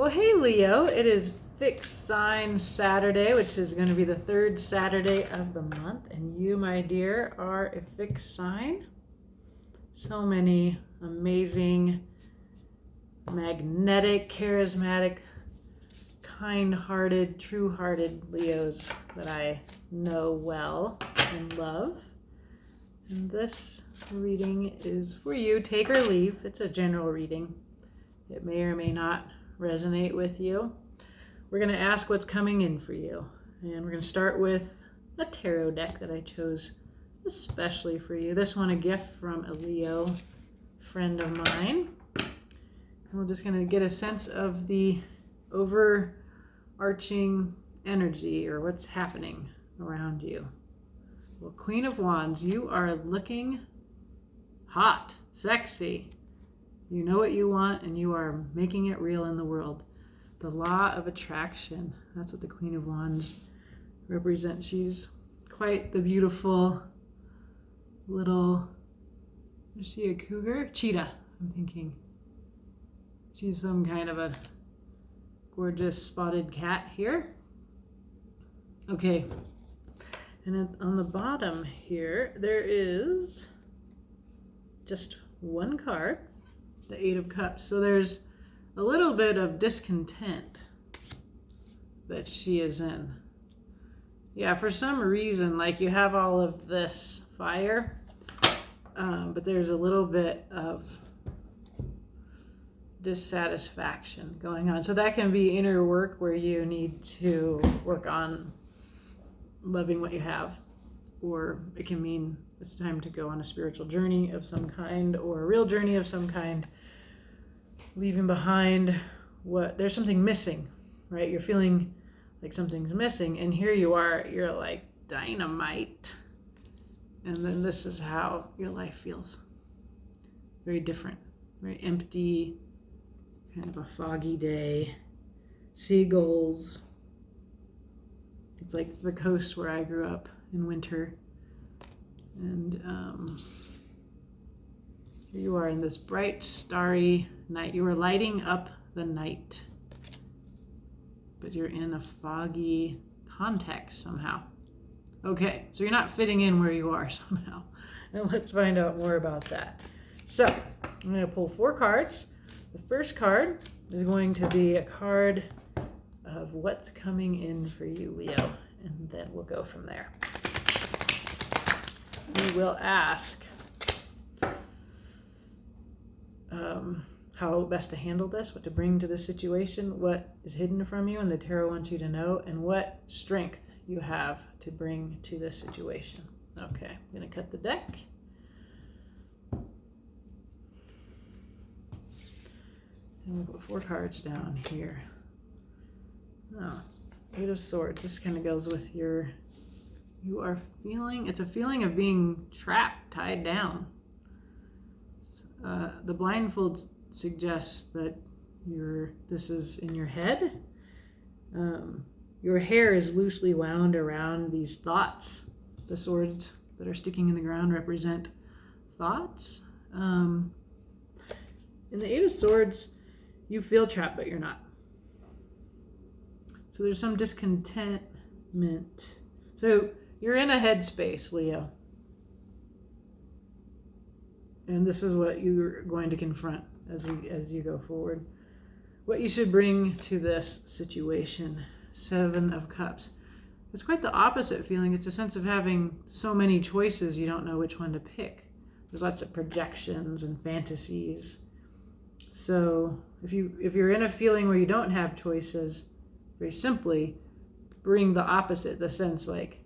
Well, hey Leo, it is Fixed Sign Saturday, which is going to be the third Saturday of the month, and you, my dear, are a fixed sign. So many amazing, magnetic, charismatic, kind-hearted, true-hearted Leos that I know well and love. And this reading is for you. Take or leave. It's a general reading. It may or may not resonate with you. We're going to ask what's coming in for you. And we're going to start with a tarot deck that I chose especially for you. This one, a gift from a Leo friend of mine. And we're just going to get a sense of the overarching energy or what's happening around you. Well, Queen of Wands, you are looking hot, sexy. You know what you want and you are making it real in the world. The law of attraction. That's what the Queen of Wands represents. She's quite the beautiful little, is she a cougar? Cheetah, I'm thinking. She's some kind of a gorgeous spotted cat here. Okay. And on the bottom here, there is just one card, the Eight of Cups. So there's a little bit of discontent that she is in. Yeah, for some reason, like you have all of this fire, but there's a little bit of dissatisfaction going on. So that can be inner work where you need to work on loving what you have, or it can mean it's time to go on a spiritual journey of some kind or a real journey of some kind, leaving behind there's something missing, right? You're feeling like something's missing, and here you are, you're like dynamite, and then this is how your life feels. Very different, very empty, kind of a foggy day, seagulls. It's like the coast where I grew up in winter. And here you are in this bright, starry night. You are lighting up the night. But you're in a foggy context somehow. Okay, so you're not fitting in where you are somehow. And let's find out more about that. So, I'm going to pull 4 cards. The first card is going to be a card of what's coming in for you, Leo, and then we'll go from there. We will ask how best to handle this, what to bring to this situation, what is hidden from you and the tarot wants you to know, and what strength you have to bring to this situation. Okay, I'm going to cut the deck. And we'll put 4 cards down here. Oh, 8 of Swords. This kind of goes with you are feeling, it's a feeling of being trapped, tied down. The blindfold suggests that this is in your head. Your hair is loosely wound around these thoughts. The swords that are sticking in the ground represent thoughts. In the 8 of Swords, you feel trapped, but you're not. So there's some discontentment. So you're in a headspace, Leo. And this is what you're going to confront as you go forward. What you should bring to this situation. 7 of Cups. It's quite the opposite feeling. It's a sense of having so many choices you don't know which one to pick. There's lots of projections and fantasies. So if you're in a feeling where you don't have choices, very simply bring the opposite, the sense like,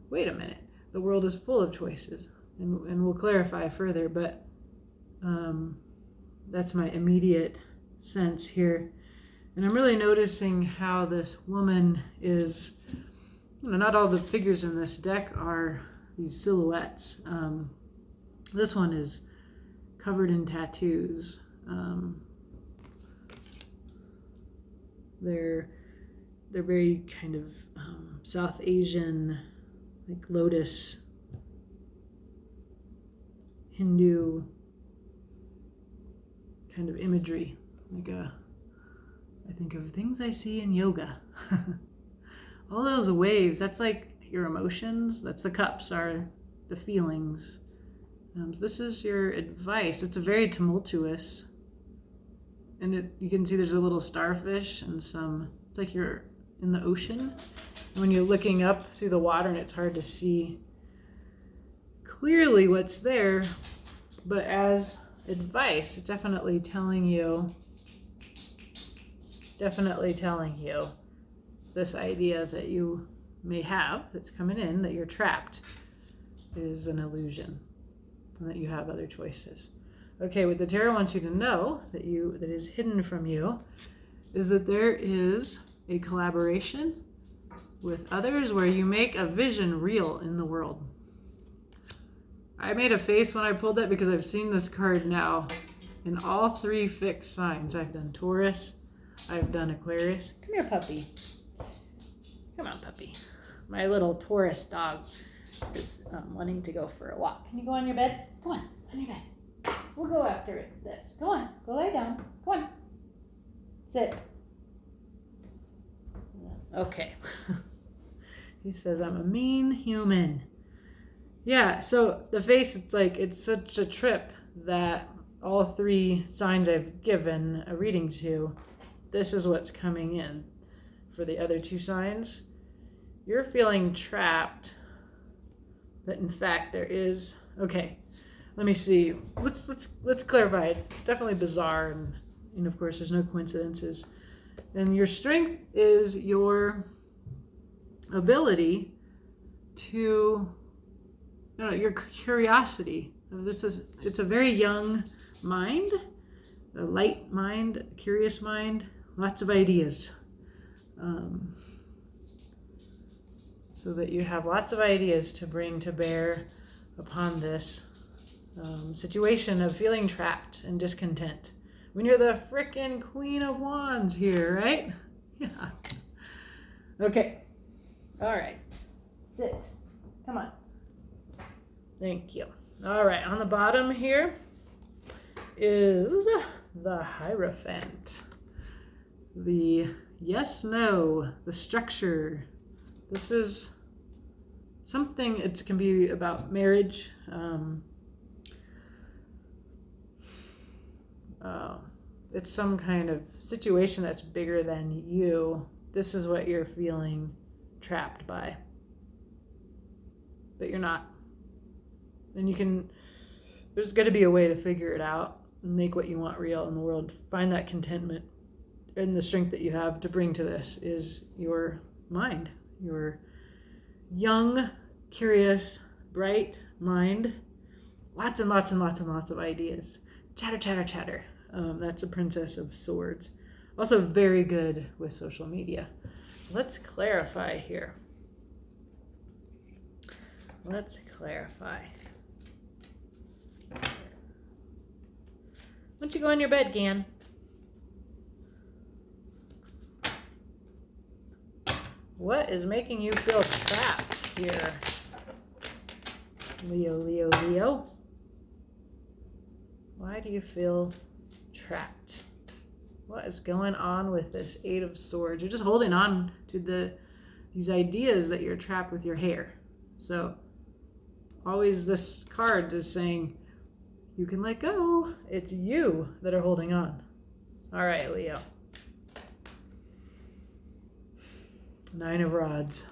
wait a minute, the world is full of choices. And we'll clarify further, but that's my immediate sense here. And I'm really noticing how this woman is, not all the figures in this deck are these silhouettes. This one is covered in tattoos. They're very kind of South Asian, like lotus, Hindu kind of imagery, like a I think of things I see in yoga. All those waves, that's like your emotions. That's the cups are the feelings. This is your advice. It's a very tumultuous. And you can see there's a little starfish and it's like you're in the ocean. And when you're looking up through the water and it's hard to see clearly what's there, but as advice, it's definitely telling you this idea that you may have that's coming in, that you're trapped, is an illusion and that you have other choices. Okay, what the tarot wants you to know that is hidden from you is that there is a collaboration with others where you make a vision real in the world. I made a face when I pulled that because I've seen this card now in all 3 fixed signs. I've done Taurus, I've done Aquarius. Come here, puppy. Come on, puppy. My little Taurus dog is wanting to go for a walk. Can you go on your bed? Go on your bed. We'll go after it. This. Go on. Go lay down. Go on. Sit. Okay. He says, I'm a mean human. Yeah, so the face, it's such a trip that all 3 signs I've given a reading to, this is what's coming in. For the other 2 signs, you're feeling trapped, but in fact there is, okay, let me see, let's clarify. It's definitely bizarre, and of course there's no coincidences. And your strength is your ability to, your curiosity. It's a very young mind, a light mind, a curious mind, lots of ideas. So that you have lots of ideas to bring to bear upon this situation of feeling trapped and discontent. When you're the frickin' Queen of Wands here, right? Yeah. Okay. All right. Sit. Come on. Thank you. All right. On the bottom here is the Hierophant. The yes, no, the structure. This is something, it can be about marriage. It's some kind of situation that's bigger than you. This is what you're feeling trapped by. But you're not. And there's got to be a way to figure it out and make what you want real in the world. Find that contentment. And the strength that you have to bring to this is your mind, your young, curious, bright mind. Lots and lots and lots and lots of ideas. Chatter, chatter, chatter. That's a Princess of Swords. Also very good with social media. Let's clarify here. Let's clarify. Why don't you go on your bed, Gan? What is making you feel trapped here? Leo, Leo, Leo. Why do you feel trapped? What is going on with this 8 of Swords? You're just holding on to these ideas that you're trapped with your hair. So always this card is saying you can let go. It's you that are holding on. All right, Leo. 9 of Rods.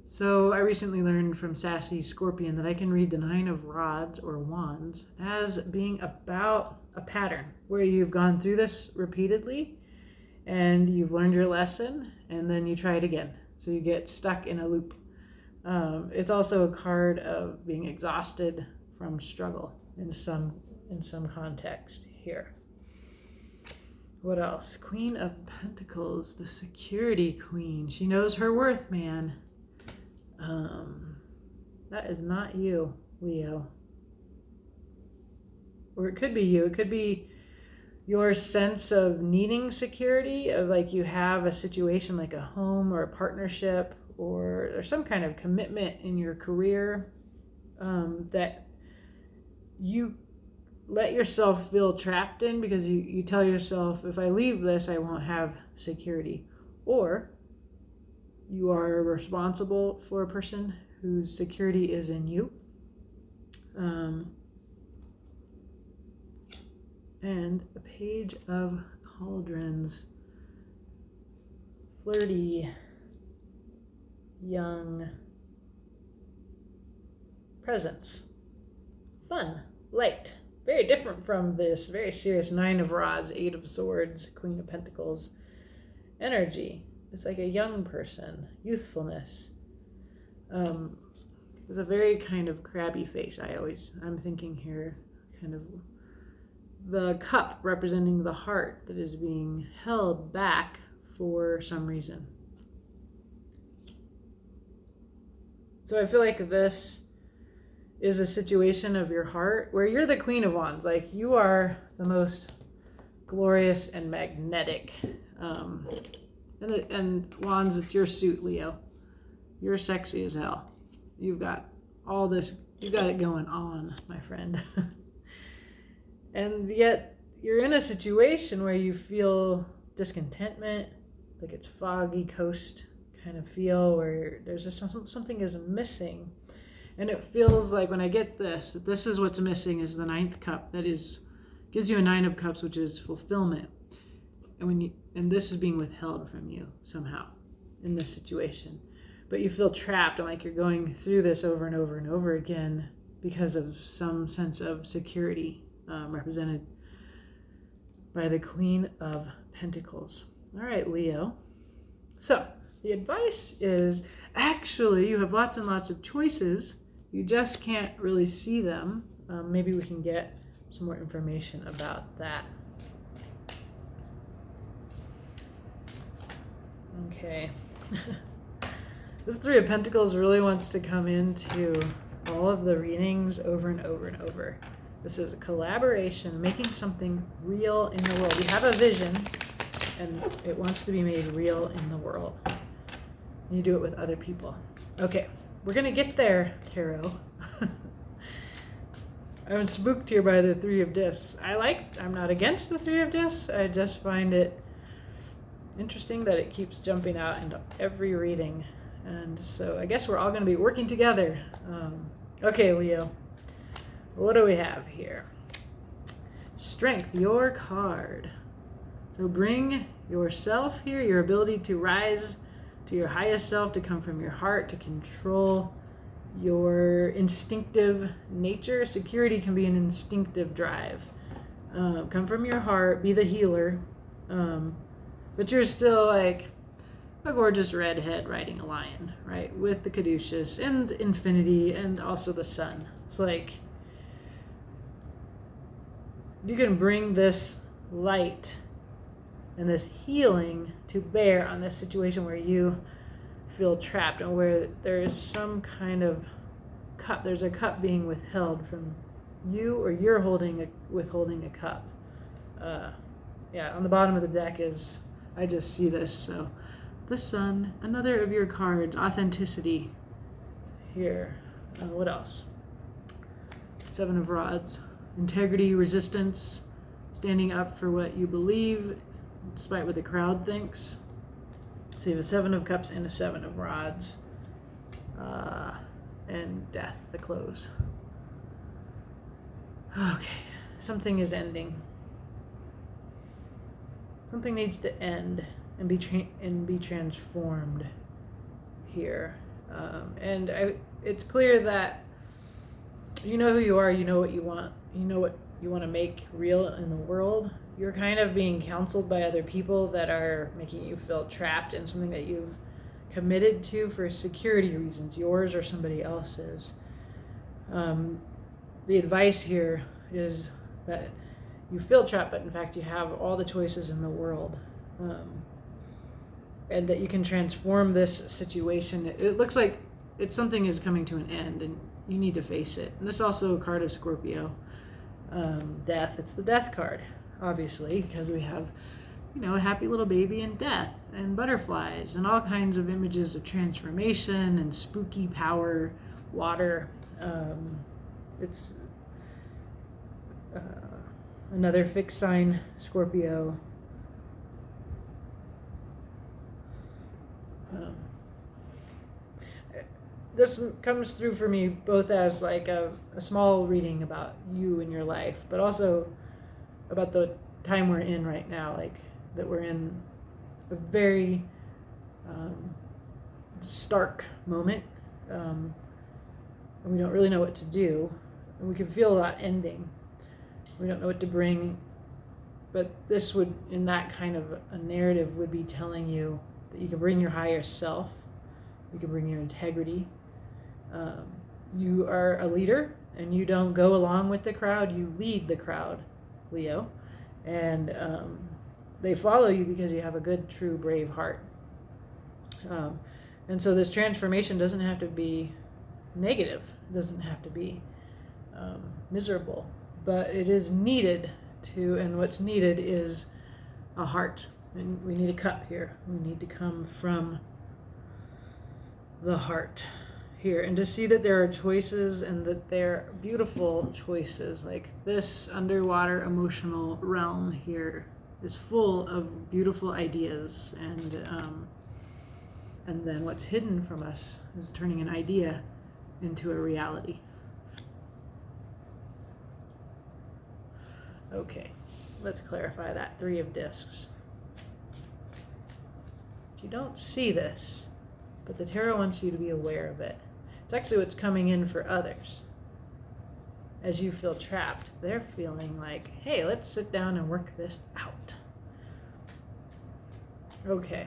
So I recently learned from Sassy Scorpion that I can read the 9 of Rods or Wands as being about a pattern where you've gone through this repeatedly and you've learned your lesson and then you try it again. So you get stuck in a loop. It's also a card of being exhausted from struggle in some context here. What else? Queen of Pentacles, the security queen. She knows her worth, man. That is not you, Leo. Or it could be you. It could be your sense of needing security, of like you have a situation like a home or a partnership or some kind of commitment in your career that you let yourself feel trapped in, because you tell yourself, if I leave this, I won't have security. Or you are responsible for a person whose security is in you. And a page of cauldrons. Flirty, young presence. Fun, light. Very different from this very serious Nine of Rods, Eight of Swords, Queen of Pentacles energy. It's like a young person, youthfulness. There's a very kind of crabby face. I'm thinking here, kind of the cup representing the heart that is being held back for some reason. So I feel like this is a situation of your heart where you're the Queen of Wands. Like, you are the most glorious and magnetic. And Wands, it's your suit, Leo. You're sexy as hell. You've got all this, you got it going on, my friend. And yet you're in a situation where you feel discontentment, like it's foggy coast kind of feel, where there's just something is missing. And it feels like, when I get this, that this is what's missing, is the ninth cup. That gives you a Nine of Cups, which is fulfillment. And this is being withheld from you somehow in this situation. But you feel trapped, and like you're going through this over and over and over again because of some sense of security, represented by the Queen of Pentacles. All right, Leo. So the advice is, actually, you have lots and lots of choices. You just can't really see them. Maybe we can get some more information about that. Okay. This Three of Pentacles really wants to come into all of the readings over and over and over. This is a collaboration, making something real in the world. You have a vision, and it wants to be made real in the world. And you do it with other people. Okay, we're going to get there, Tarot. I'm spooked here by the Three of Discs. I'm not against the Three of Discs. I just find it interesting that it keeps jumping out into every reading. And so I guess we're all going to be working together. Okay, Leo. What do we have here? Strength, your card. So bring yourself here, your ability to rise to your highest self, to come from your heart, to control your instinctive nature. Security can be an instinctive drive. Come from your heart, be the healer. But you're still like a gorgeous redhead riding a lion, right? With the caduceus and infinity and also the sun. It's like you can bring this light and this healing to bear on this situation where you feel trapped, and where there is some kind of cup. There's a cup being withheld from you, or you're withholding a cup. Yeah, on the bottom of the deck is, I just see this. So the sun, another of your cards, authenticity here. What else? Seven of Rods, integrity, resistance, standing up for what you believe despite what the crowd thinks. So you have a Seven of Cups and a Seven of Rods, and death, the close. Okay, something is ending. Something needs to end and be transformed here. And it's clear that you know who you are, you know what you want, you know what you want to make real in the world. You're kind of being counseled by other people that are making you feel trapped in something that you've committed to for security reasons, yours or somebody else's. The advice here is that you feel trapped, but in fact you have all the choices in the world. And that you can transform this situation. It looks like something is coming to an end, and you need to face it. And this is also a card of Scorpio. Death, it's the death card, obviously, because we have, a happy little baby and death and butterflies and all kinds of images of transformation and spooky power, water. It's Another fixed sign, Scorpio. This comes through for me both as like a small reading about you and your life, but also about the time we're in right now, like that we're in a very stark moment, and we don't really know what to do, and we can feel a lot ending. We don't know what to bring, but this would, in that kind of a narrative, would be telling you that you can bring your higher self, you can bring your integrity. You are a leader, and you don't go along with the crowd, you lead the crowd, Leo. And they follow you because you have a good, true, brave heart. And so this transformation doesn't have to be negative. It doesn't have to be miserable. But it is needed to, and what's needed is a heart. And we need a cup here. We need to come from the heart here, and to see that there are choices, and that they're beautiful choices. Like this underwater emotional realm here is full of beautiful ideas, and then what's hidden from us is turning an idea into a reality. Okay, let's clarify that. 3 of discs. You don't see this, but the tarot wants you to be aware of it. It's actually what's coming in for others. As you feel trapped, they're feeling like, hey, let's sit down and work this out. Okay.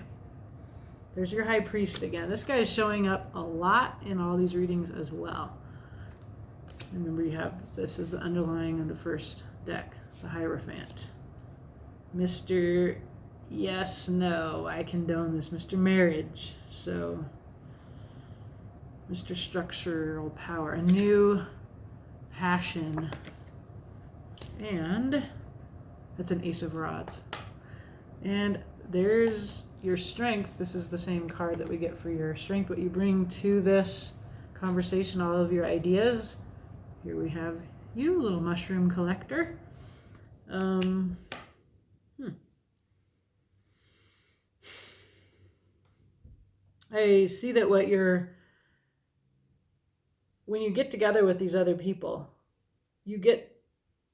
There's your High Priest again. This guy is showing up a lot in all these readings as well. Remember, you have, this is the underlying of the first deck, the Hierophant. Mr. Yes, no, I condone this. Mr. Marriage. So, Mr. Structural Power. A new passion. And that's an Ace of Rods. And there's your strength. This is the same card that we get for your strength. What you bring to this conversation, all of your ideas. Here we have you, little mushroom collector. I see that when you get together with these other people, you get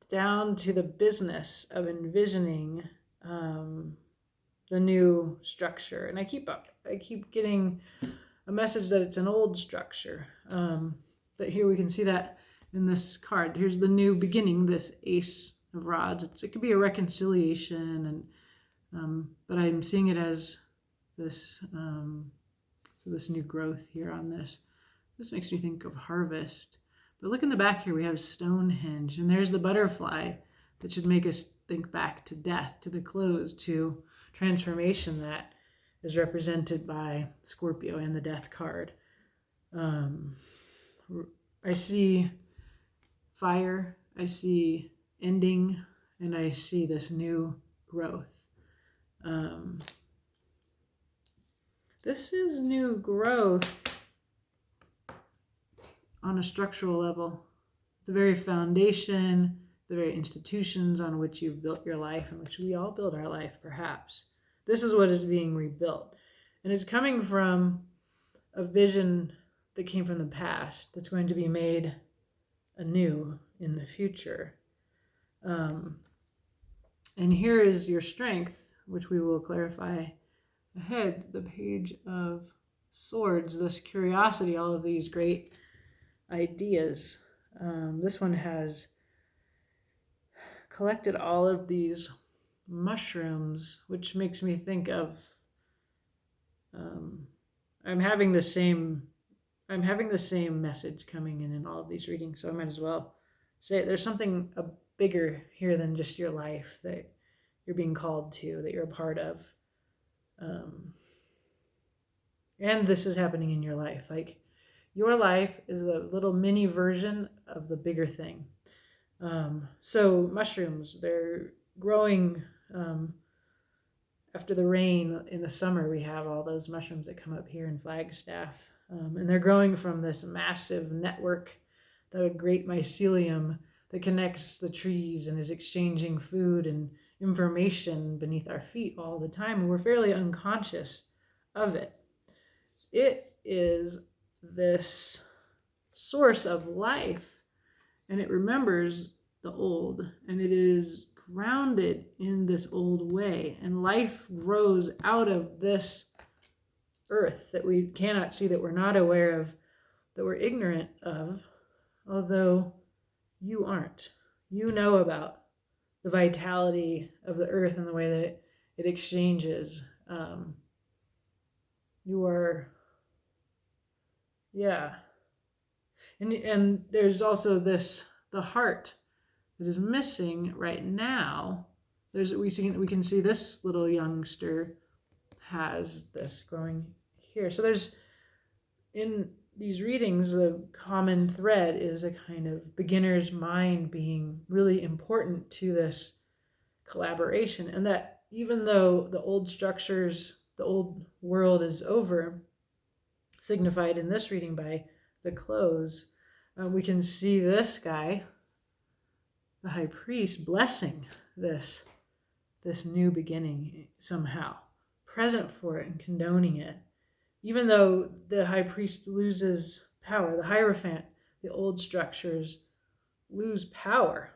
down to the business of envisioning the new structure. And I keep getting a message that it's an old structure. But here we can see that in this card. Here's the new beginning, this Ace of Rods. It could be a reconciliation, and but I'm seeing it as this so this new growth here on this. This makes me think of harvest. But look in the back here, we have Stonehenge, and there's the butterfly that should make us think back to death, to the close, to transformation that is represented by Scorpio and the Death card. I see fire, I see ending, and I see this new growth. This is new growth on a structural level. The very foundation, the very institutions on which you've built your life, and which we all build our life, perhaps. This is what is being rebuilt. And it's coming from a vision that came from the past that's going to be made anew in the future. And here is your strength, which we will clarify ahead, the Page of Swords, this curiosity, all of these great ideas. This one has collected all of these mushrooms, which makes me think of I'm having the same message coming in all of these readings, so I might as well say it. There's something bigger here than just your life that you're being called to, that you're a part of. And this is happening in your life. Like, your life is a little mini version of the bigger thing. So mushrooms, they're growing after the rain in the summer. We have all those mushrooms that come up here in Flagstaff. And they're growing from this massive network, the great mycelium that connects the trees and is exchanging food and information beneath our feet all the time. And we're fairly unconscious of it. It is this source of life, and it remembers the old, and it is grounded in this old way. And life grows out of this earth that we cannot see, that we're not aware of, that we're ignorant of, although you aren't. You know about the vitality of the earth and the way that it exchanges. You are, yeah. And there's also this, the heart that is missing right now. We can see this little youngster has this growing here. So there's, in these readings, the common thread is a kind of beginner's mind being really important to this collaboration. And that even though the old structures, the old world is over, signified in this reading by the close, we can see this guy, the high priest, blessing this new beginning somehow, present for it and condoning it. Even though the high priest loses power, the Hierophant, the old structures lose power.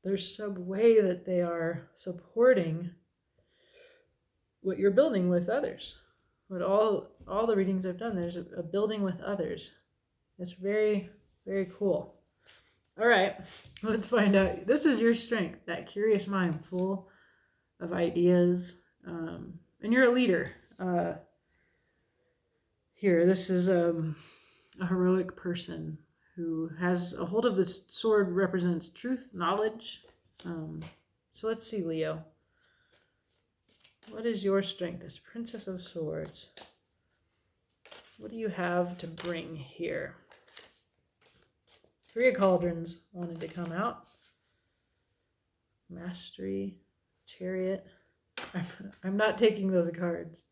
There's some way that they are supporting what you're building with others. But all the readings I've done, there's a building with others. It's very, very cool. All right, let's find out. This is your strength, that curious mind full of ideas. And you're a leader. Here, this is a heroic person who has a hold of the sword, represents truth, knowledge. So let's see, Leo. What is your strength? This Princess of Swords. What do you have to bring here? Three of Cauldrons wanted to come out. Mastery, Chariot. I'm not taking those cards.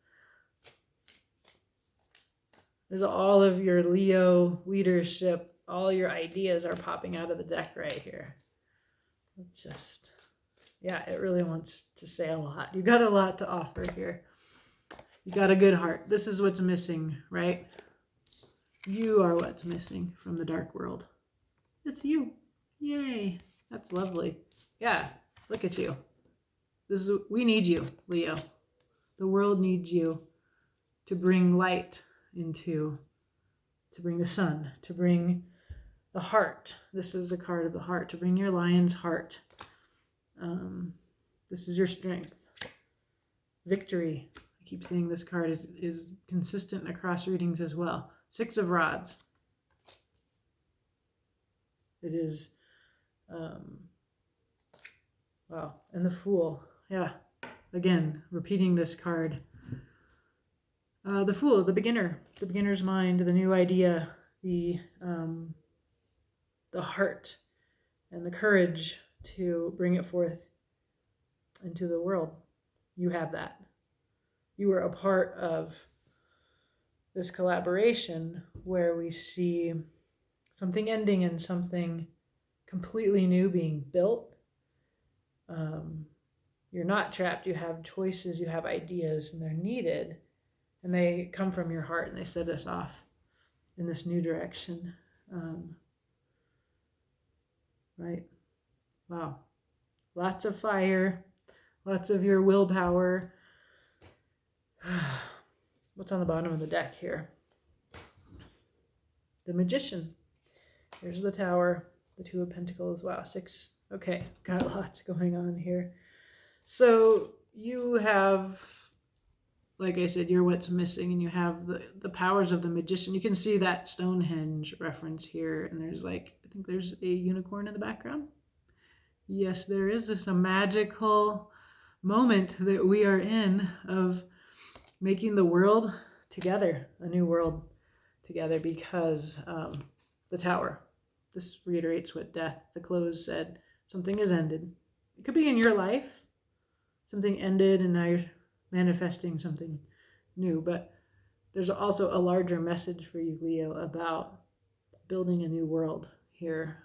There's all of your Leo leadership. All your ideas are popping out of the deck right here. It's just, yeah, it really wants to say a lot. You got a lot to offer here. You got a good heart. This is what's missing, right? You are what's missing from the dark world. It's you. Yay. That's lovely. Yeah, look at you. We need you, Leo. The world needs you to bring light into, to bring the sun, to bring the heart. This is a card of the heart, to bring your lion's heart. This is your strength. Victory. I keep saying this card is consistent across readings as well. Six of Rods. It is, wow, and the Fool. Yeah, again, repeating this card. The Fool, the beginner's mind, the new idea, the heart and the courage to bring it forth into the world. You have that. You are a part of this collaboration where we see something ending and something completely new being built. You're not trapped. You have choices, you have ideas, and they're needed. And they come from your heart, and they set us off in this new direction. Right? Wow. Lots of fire, lots of your willpower. What's on the bottom of the deck here? The Magician. Here's the Tower, the Two of Pentacles. Wow, six. Okay, got lots going on here. So you have, like I said, you're what's missing, and you have the powers of the Magician. You can see that Stonehenge reference here, and there's I think there's a unicorn in the background. Yes, there is a magical moment that we are in of making the world together, a new world together, because the Tower. This reiterates what Death, the close, said. Something has ended. It could be in your life. Something ended and now you're manifesting something new. But there's also a larger message for you, Leo, about building a new world here.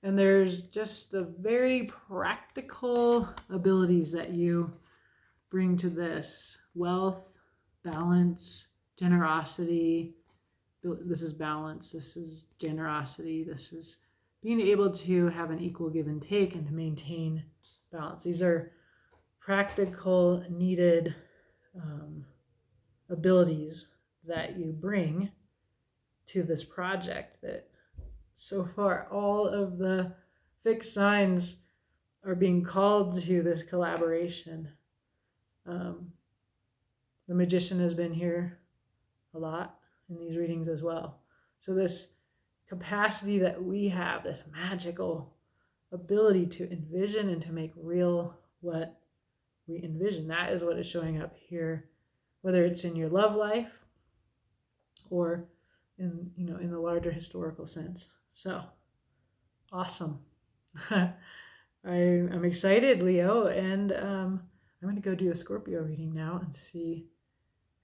And there's just the very practical abilities that you bring to this: wealth, balance, generosity. This is balance. This is generosity. This is being able to have an equal give and take and to maintain balance. These are practical, needed abilities that you bring to this project. That so far, all of the fixed signs are being called to this collaboration. The magician has been here a lot in these readings as well. So this capacity that we have, this magical ability to envision and to make real what we envision, that is what is showing up here, whether it's in your love life or in the larger historical sense. So awesome. I'm excited, Leo, and I'm going to go do a Scorpio reading now and see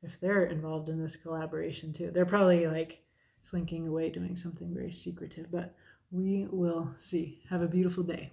if they're involved in this collaboration too. They're probably like slinking away doing something very secretive, but we will see. Have a beautiful day.